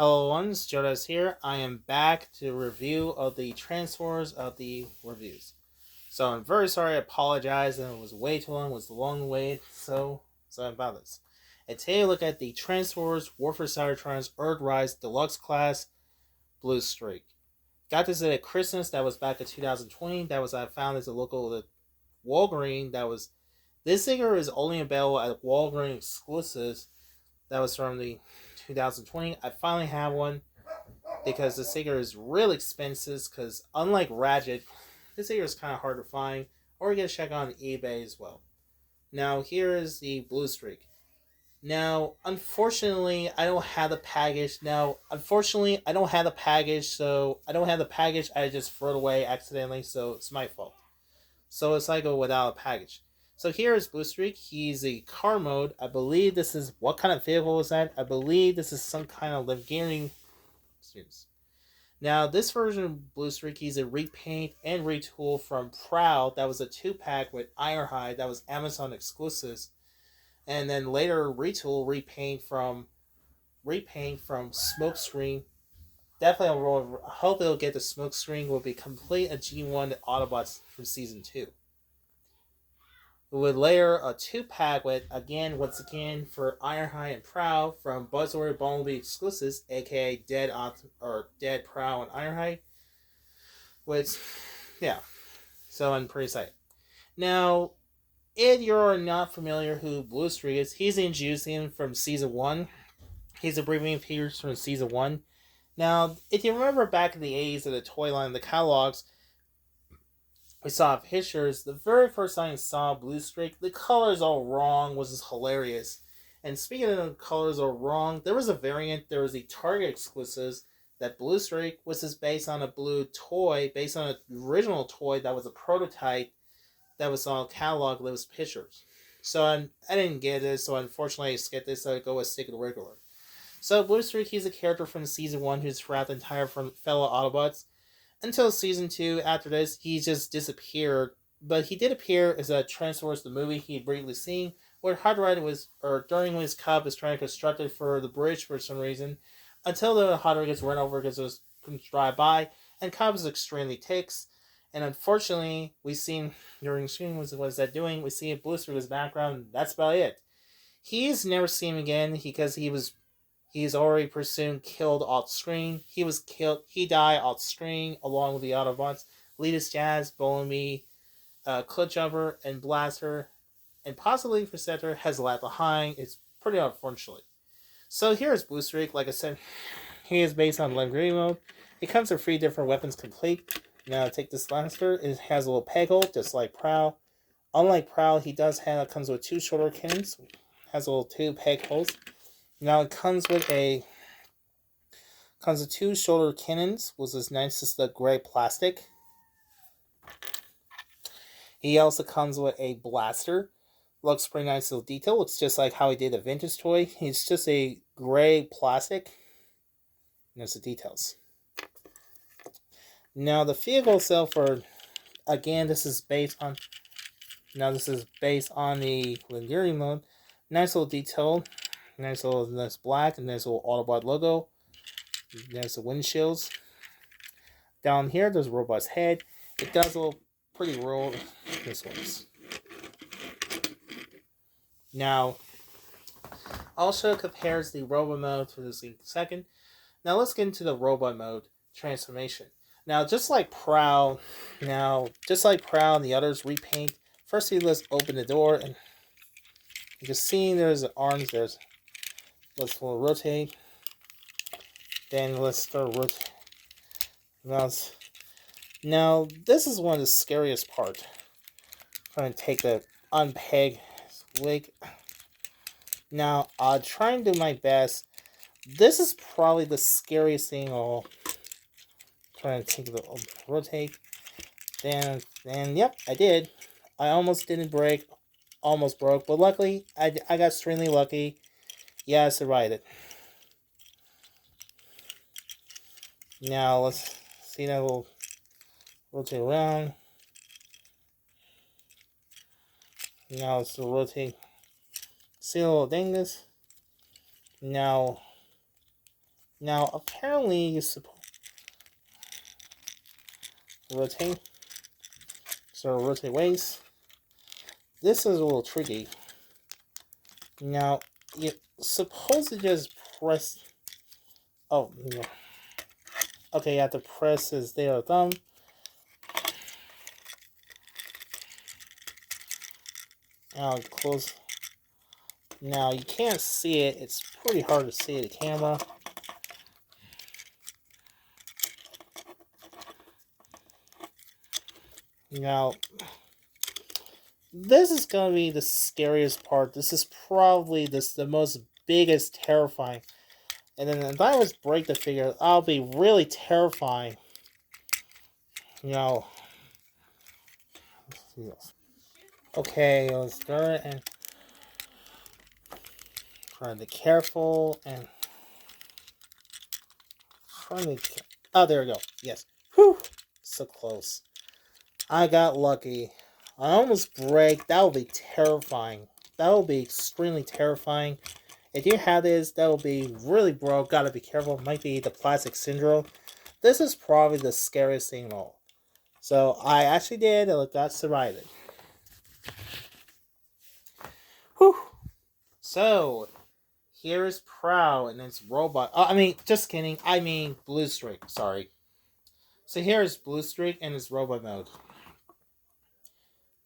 Hello ones, Jodas here. I am back to review of the transfers of the reviews. So I'm very sorry, I apologize, and it was way too long, it was a long wait, so sorry about this. And today we look at the Transformers Warfare Cybertron's Earthrise Deluxe Class Bluestreak. Got this at Christmas, that was back in 2020, I found as a local Walgreens, this figure is only available at Walgreens exclusives, that was from the 2020. I finally have one because this figure is really expensive. Because unlike Ratchet, this figure is kind of hard to find, or you can check on eBay as well. Now here is the Bluestreak. Now, unfortunately, I don't have the package. So I don't have the package. I just threw it away accidentally, so it's my fault. So it's like a without a package. So here is Bluestreak. He's a car mode. I believe this is what kind of vehicle is that? I believe this is some kind of Livgarian series. Now this version of Bluestreak, he's a repaint and retool from Proud. That was a 2-pack with Ironhide. That was Amazon exclusives. And then later repaint from Smokescreen. Definitely, I hope it'll get the Smokescreen. Will be complete a G1 Autobots from season 2. We would layer a 2-pack with, once again, for Ironhide and Prowl from Buzzword Bumblebee exclusives, aka Dead Prowl and Ironhide. Which, yeah, so I'm pretty excited. Now, if you're not familiar who Bluestreak is, he's introducing from season 1. He's a briefing appears from season 1. Now, if you remember back in the 80s of the toy line, the catalogs, we saw pictures. The very first time I saw Bluestreak, the colors all wrong was just hilarious. And speaking of the colors all wrong, there was a variant, there was a Target exclusives that Bluestreak was just based on a blue toy, based on an original toy that was a prototype that was on a catalog that was pictures. So I didn't get it, so unfortunately I skipped this, so I go with stick with regular. So Bluestreak, he's a character from season 1 who's throughout the entire from fellow Autobots. Until season 2, after this, he just disappeared. But he did appear as a Transformers the movie he had briefly seen, where Hard Ride was, or during his Cub was trying to construct it for the bridge for some reason, until the Hard Ride gets run over because it was drive by, and Cub is extremely ticks. And unfortunately, we seen during screen was that doing. We see a Bluestreak his background. And that's about it. He's never seen him again because he's already pursued killed off screen. He was killed. He died off screen along with the Autobots. Letus Jazz, Bumblebee, Clitjumper, and Blaster, and possibly Preceptor has left behind. It's pretty unfortunate. So here's Bluestreak. Like I said, he is based on Legendary mode. It comes with 3 different weapons complete. Now take this Blaster. It has a little peg hole, just like Prowl. Unlike Prowl, he comes with 2 shoulder cannons. Has a little 2 peg holes. Now it comes with 2 shoulder cannons, which is nice, just the gray plastic. He also comes with a blaster. Looks pretty nice little detail. Looks just like how he did a vintage toy. It's just a gray plastic. And there's the details. Now the vehicle itself this is based on the Lingering mode. Nice little detail. Nice black, and nice little Autobot logo. There's the windshields. Down here, there's a robot's head. It does a little pretty roll. This one's. Now, also compares the robot mode to this in a second. Now let's get into the robot mode transformation. Now, just like Prowl and the others repaint. First, let's open the door, and you can see there's arms. Let's rotate. Then let's start rotating. Now, this is one of the scariest parts. I'm going to take the unpeg leg. Now, I'll try and do my best. This is probably the scariest thing. I'll try to take the rotate. Then, yep, I did. I almost didn't break. Almost broke. But luckily, I got extremely lucky. Yeah, I survived it. Now, let's see that we'll rotate around. Now, let's rotate. See a little dingus. Now, Now, apparently, you supposed rotate, so rotate ways. This is a little tricky. Now, you're supposed to just press. Oh, yeah. Okay, you have to press his there thumb. Now, close. Now, you can't see it. It's pretty hard to see the camera. Now, this is going to be the scariest part. This is probably the most biggest terrifying. And then if I was break the figure, I'll be really terrifying. You know. Okay, let's start and try to be careful and try to. Oh, there we go. Yes. Whew. So close. I got lucky. I almost break. That would be terrifying. That would be extremely terrifying. If you have this, that will be really broke. Gotta be careful. It might be the plastic syndrome. This is probably the scariest thing of all. So I actually did. I got survived it. Whew. So here's Prowl and its robot. Oh, I mean, just kidding. I mean Bluestreak. Sorry. So here's Bluestreak and its robot mode.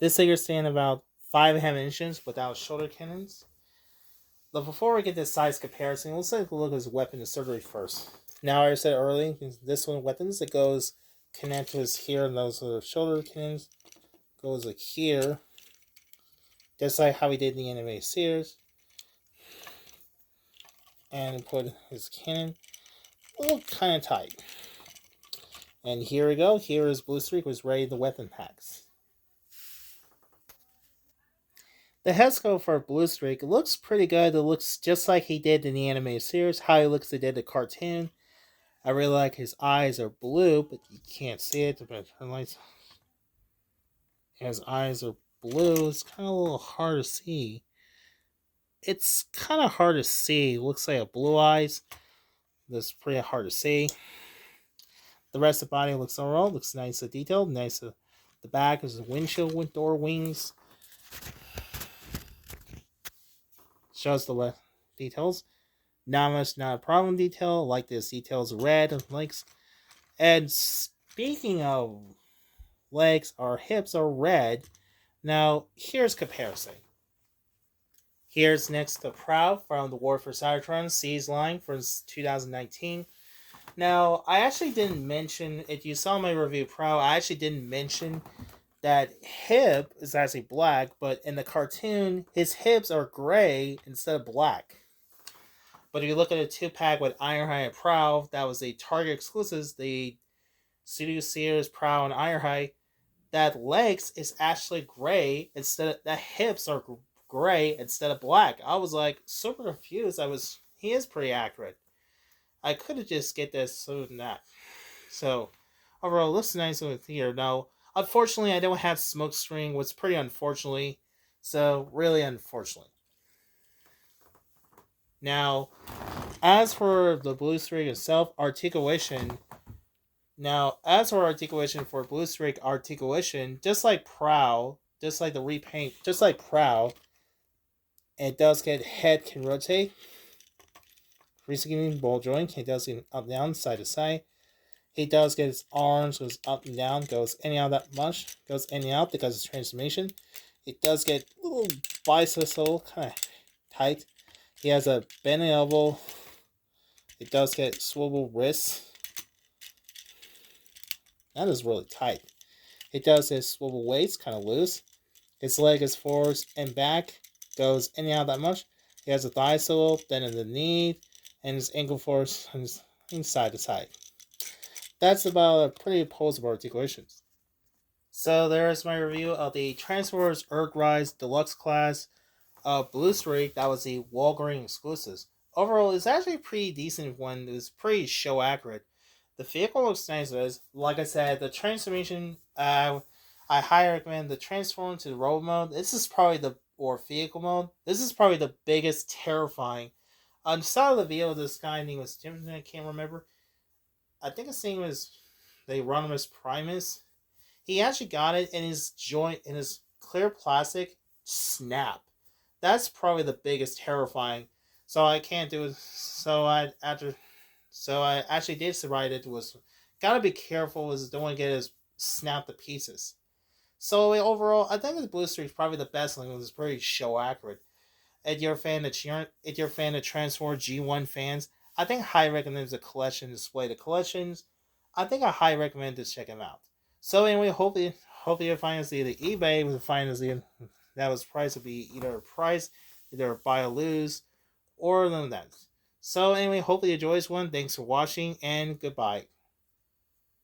This figure stands about 5.5 inches without shoulder cannons. But before we get this size comparison, let's take a look at his weapon and surgery first. Now, I said earlier, this one weapons, it goes connect to his here, and those are shoulder cannons. Goes like here. Just like how he did in the anime series. And put his cannon. A little kind of tight. And here we go. Here is Bluestreak was ready the weapon packs. The head sculpt for Bluestreak looks pretty good. It looks just like he did in the anime series. How he looks, he did the cartoon. I really like his eyes are blue, but you can't see it. But his eyes are blue. It's kind of a little hard to see. It's kind of hard to see. It looks like a blue eyes. That's pretty hard to see. The rest of the body looks alright. Looks nice and detailed. Nice. The back is a windshield with door wings. Shows the details. Not much, not a problem detail. Like this details red and legs. And speaking of legs, our hips are red. Now, here's comparison. Here's next to Proud from the War for Cybertron Siege line from 2019. Now, I actually didn't mention, if you saw my review Proud, I actually didn't mention that hip is actually black, but in the cartoon, his hips are gray instead of black. But if you look at a 2-pack with Ironhide and Prowl, that was a Target exclusives, the Studio Sears, Prowl, and Ironhide, that legs is actually gray instead of, that hips are gray instead of black. I was like super confused. He is pretty accurate. I could have just get this so than that. So overall, looks nice with here. Now, unfortunately, I don't have Smokescreen, which is pretty unfortunately. So really unfortunately. Now, as for the Bluestreak itself, articulation. Now, as for articulation for Bluestreak articulation, just like Prowl, just like the repaint, just like Prowl, it does get head can rotate. Recently ball joint, it does get up down, side to side. He does get his arms goes up and down, goes in and out that much, goes in and out because of transformation. It does get a little bicycle, kind of tight. He has a bending elbow. It does get swivel wrists. That is really tight. It does his swivel waist, kind of loose. His leg is forwards and back, goes in and out that much. He has a thigh swivel, then in the knee, and his ankle forwards and side to side. That's about a pretty opposable articulations. So there's my review of the Transformers Earthrise Deluxe class Bluestreak. That was the Walgreens exclusives. Overall, it's actually a pretty decent one. It's pretty show accurate. The vehicle looks nice. Like I said, the transformation. I highly recommend the transform to the road mode. This is probably the or vehicle mode. This is probably the biggest terrifying On the side of the video, this guy named was Jim. I can't remember. I think his name was they run him as Primus. He actually got it in his joint in his clear plastic snap. That's probably the biggest terrifying. So I can't do it. So I actually did write it was gotta be careful as don't want to get his snapped to pieces. So overall, I think the Bluestreak is probably the best link. It's pretty show accurate. If you're a fan of Transform G1 fans, I think I highly recommend the collection display. The collections, I think I highly recommend to check them out. So anyway, hopefully you find us either eBay with find the that was price would be either a price, either a buy or lose, or none of that. So anyway, hopefully you enjoy this one. Thanks for watching and goodbye.